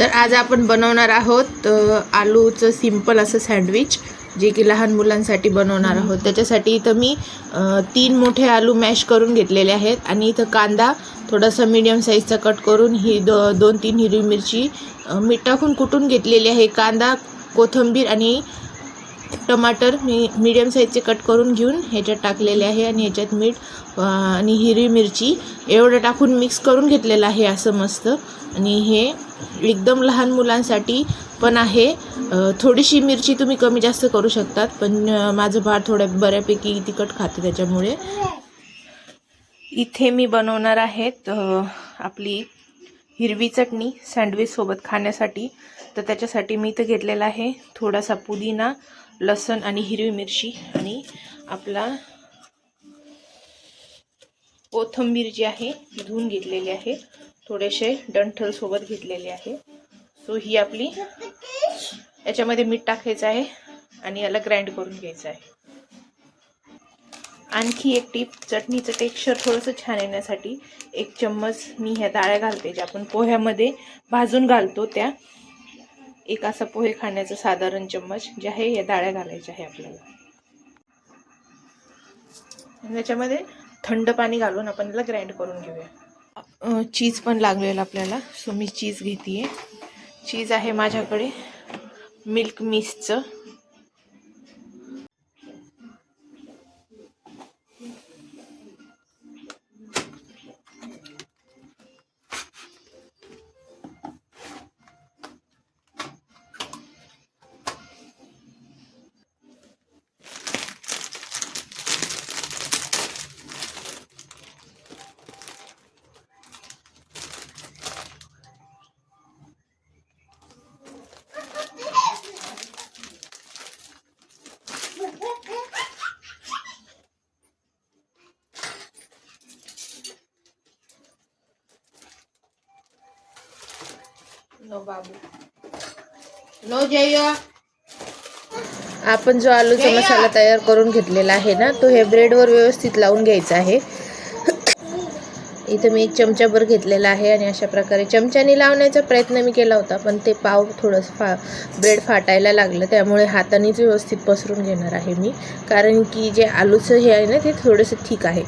तर आज आपण बनवणार आहोत आलूचं सिंपल असं सँडविच, जे की लहान मुलांसाठी बनवणार आहोत। त्याच्यासाठी इथं मी 3 मोठे आलू मॅश करून घेतलेले आहेत आणि इथं कांदा थोडासा मीडियम साईजचा कट करून ही 2-3 हिरवी मिरची मीठ टाकून कुटून घेतलेली आहे। कांदा, कोथिंबीर आणि टमाटर मी मीडियम साईजचे कट करून घेऊन ह्याच्यात टाकलेले आहे आणि ह्याच्यात मीठ आणि हिरवी मिरची एवढं टाकून मिक्स करून घेतलेलं आहे असं मस्त। आणि हे एकदम लहान मुलांसाठी पण आहे। थोडीशी मिरची तुम्ही कमी जास्त करू शकतात, पण माझं बाळ थोडं बऱ्यापैकी तिखट खाते, त्याच्यामुळे इथे मी बनवणार आहेत आपली हिरवी चटणी सँडविच सोबत खाण्यासाठी। तर त्याच्यासाठी मी इथं घेतलेला आहे थोडासा पुदिना, लसण आणि हिरवी मिरची आणि आपला कोथिंबीर जी आहे ती धुवून घेतलेली आहे, थोडेसे डंठल सोबत घेतलेले आहे। सो ही आपली याच्यामध्ये मीठ टाकायचं आहे आणि याला ग्राइंड करून घ्यायचं आहे। आणखी एक टिप, चटणीचं टेक्स्चर थोडंसं छान येण्यासाठी 1 चम्मच मी ह्या डाळ्या घालते, ज्या आपण पोह्यामध्ये भाजून घालतो त्या। एक असा पोहे खाण्याचा साधारण चम्मच जे आहे या डाळ्या घालायच्या आहे आपल्याला। याच्यामध्ये थंड पाणी घालून आपण याला ग्राइंड करून घेऊया। चीज पण लागलेलं आपल्याला, सो मी चीज घेते। चीज आहे माझ्याकडे मिल्क मिस्टचं। नो बाबू, नो जय। आपण जो आलूचा मसाला तयार करून घेतलेला आहे ना, तो हे ब्रेडवर व्यवस्थित लावून घ्यायचा आहे। इथे मी 1 चमचाभर घेतलेला आहे आणि अशा प्रकारे चमच्याने लावण्याचा प्रयत्न मी केला होता, पण ते पाव थोडंसं ब्रेड फाटायला लागलं, त्यामुळे हातानेच व्यवस्थित पसरून घेणार आहे मी, कारण की जे आलूचं हे आहे ना ते थोडंसं थिक आहे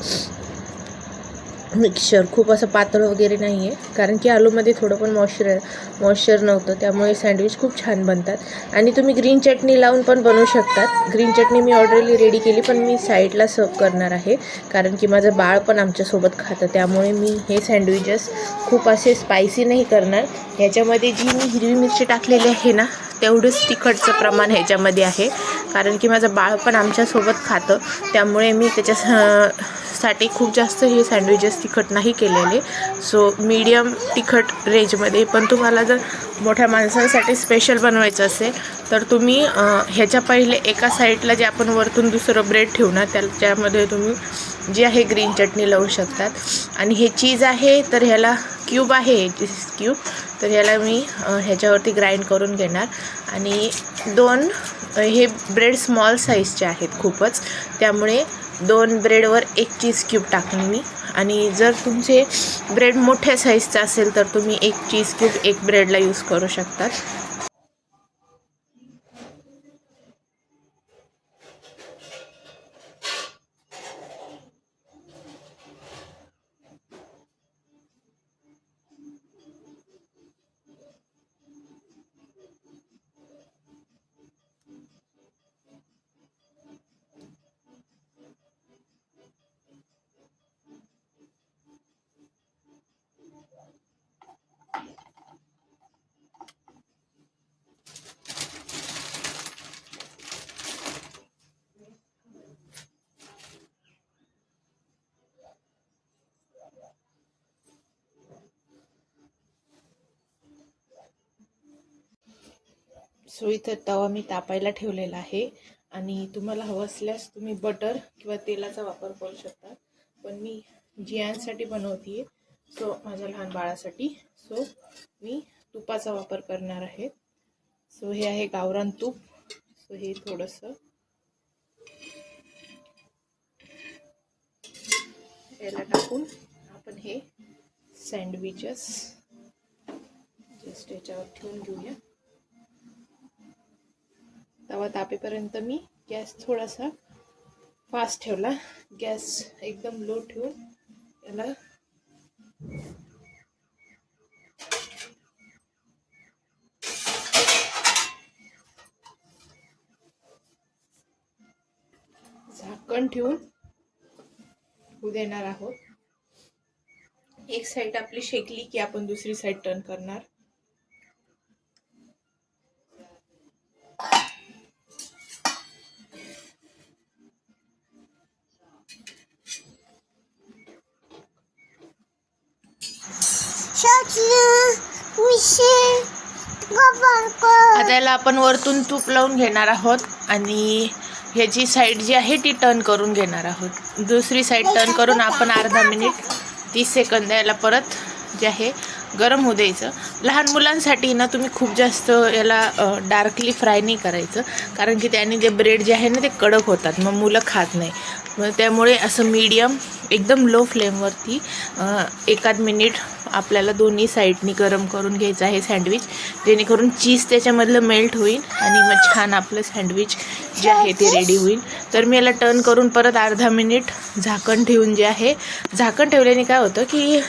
मिक्सचर, खूप असं पातळ वगैरे नाही आहे, कारण की आलूमध्ये थोडं पण मॉइश्चर नव्हतं, त्यामुळे सँडविच खूप छान बनतात। आणि तुम्ही ग्रीन चटणी लावून पण बनवू शकतात। ग्रीन चटणी मी ऑलरेडी रेडी केली, पण मी साईडला सर्व करणार आहे, कारण की माझं बाळ पण आमच्यासोबत खातं, त्यामुळे मी हे सँडविचेस खूप असे स्पायसी नाही करणार। ह्याच्यामध्ये जी मी हिरवी मिरची टाकलेली आहे ना, तेवढंच तिखटचं प्रमाण ह्याच्यामध्ये आहे, कारण की माझं बाळ पण आमच्यासोबत खातं, त्यामुळे मी त्याच्यासाठी खूप जास्त हे सँडविचेस तिखट नाही केलेले। सो मीडियम तिखट रेंजमध्ये। पण तुम्हाला जर मोठ्या माणसांसाठी स्पेशल बनवायचं असेल तर तुम्ही ह्याच्या पहिले एका साईडला जे आपण वरतून दुसरं ब्रेड ठेवू ना, त्याच्यामध्ये तुम्ही जी आहे ग्रीन चटणी लावू शकतात। आणि हे चीज आहे तर ह्याला क्यूब आहे, चीज क्यूब, तर ह्याला मी ह्याच्यावरती ग्राइंड करून घेणार। आणि 2 हे ब्रेड स्मॉल साईजचे आहेत खूपच, त्यामुळे 2 ब्रेडवर 1 चीज क्यूब टाकून मी। आणि जर तुमचे ब्रेड मोठ्या साईजचा असेल तर तुम्ही 1 चीज क्यूब 1 ब्रेडला यूज करू शकतात। सो इथं तवा मी तापायला ठेवलेला आहे आणि तुम्हाला हवं असल्यास तुम्ही बटर किंवा तेलाचा वापर करू शकता, पण मी जियांसाठी बनवते, सो माझ्या लहान बाळासाठी, सो मी तुपाचा वापर करणार आहे। सो हे आहे गावरान तूप। सो हे थोडंसं याला टाकून आपण हे सँडविचेस जस्ट याच्यावर ठेवून घेऊया. तवा तापेपर्यंत मी गॅस थोडासा फास्ट ठेवला. गॅस एकदम लो ठेवून याला झाकण ठेवून होऊ देणार आहोत. एक साइड आपली शेकली की आपण दुसरी साइड टर्न करणार. आता याला आपण वरतून तूप लावून घेणार आहोत आणि ह्याची साईड जी आहे ती टर्न करून घेणार आहोत. दुसरी साईड टर्न करून आपण अर्धा मिनिट 30 सेकंद याला परत जे आहे गरम होऊ द्यायचं. लहान मुलांसाठी ना तुम्ही खूप जास्त याला डार्कली फ्राय नाही करायचं, कारण की त्याने जे ब्रेड जे आहे ना ते कडक होतात, मग मुलं खात नाही. मग त्यामुळे असं मीडियम एकदम लो फ्लेमवरती एकाद मिनिट आपल्याला दोन्ही साईडनी गरम करून घ्यायचं आहे सँडविच, जेणेकरून चीज त्याच्यामधलं मेल्ट होईल आणि मग छान आपलं सँडविच जे आहे ते रेडी होईल. तर मी याला टर्न करून परत अर्धा मिनिट झाकण ठेवून जे आहे, झाकण ठेवल्याने काय होतं की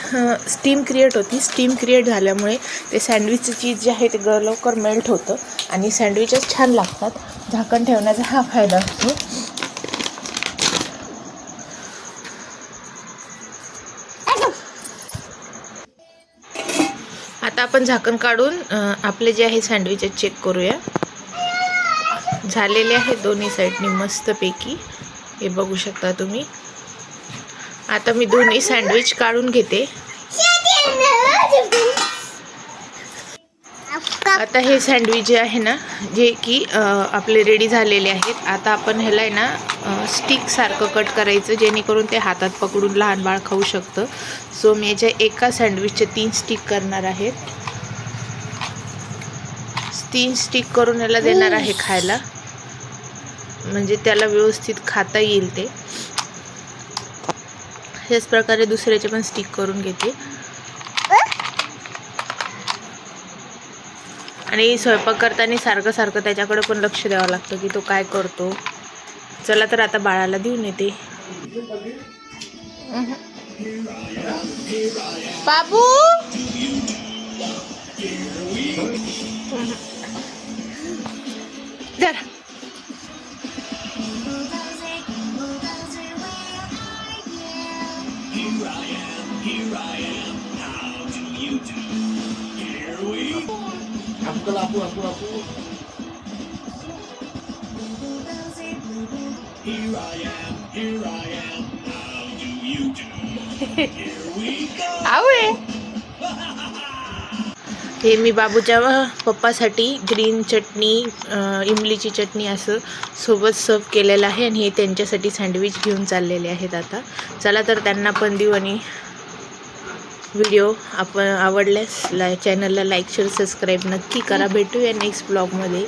स्टीम क्रिएट होती. स्टीम क्रिएट झाल्यामुळे ते सँडविचचं चीज जे आहे ते लवकर मेल्ट होतं आणि सँडविचेस छान लागतात. झाकण ठेवण्याचा हा फायदा असतो. आता आपण झाकण काढून आपले जे आहे सँडविचेस चेक करूया. झालेले आहे दोन्ही साईडनी मस्तपैकी, हे बघू शकता तुम्ही. आता मी दोन्ही सँडविच काढून घेते. आता हे सँडविच जे आहे ना, जे की आपले रेडी झालेले आहेत. आता आपण ह्याला आहे ना स्टिक सारखं कट करायचं, जेणेकरून ते हातात पकडून लहान बाळ खाऊ शकतं. सो मी याच्या एका सँडविचचे 3 स्टिक करणार आहेत. 3 स्टिक करून याला देणार आहे खायला, म्हणजे त्याला व्यवस्थित खाता येईल ते. ह्याच प्रकारे दुसऱ्याचे पण स्टिक करून घेते. आणि स्वयंपाक करताना सारखं सारखं त्याच्याकडे पण लक्ष द्यावं लागतं की तो काय करतो. चला तर आता बाळाला देऊन येते. बाबू धर. आवळे. हे मी बाबूच्या पप्पासाठी ग्रीन चटणी, इमलीची चटणी असं सोबत सर्व केलेलं आहे आणि हे त्यांच्यासाठी सँडविच घेऊन चाललेले आहेत. आता चला तर त्यांना पण देऊ. आणि व्हिडिओ आपण आवडल्यास चॅनलला लाईक शेअर सबस्क्राईब नक्की करा. भेटूया नेक्स्ट ब्लॉगमध्ये.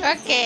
ओके.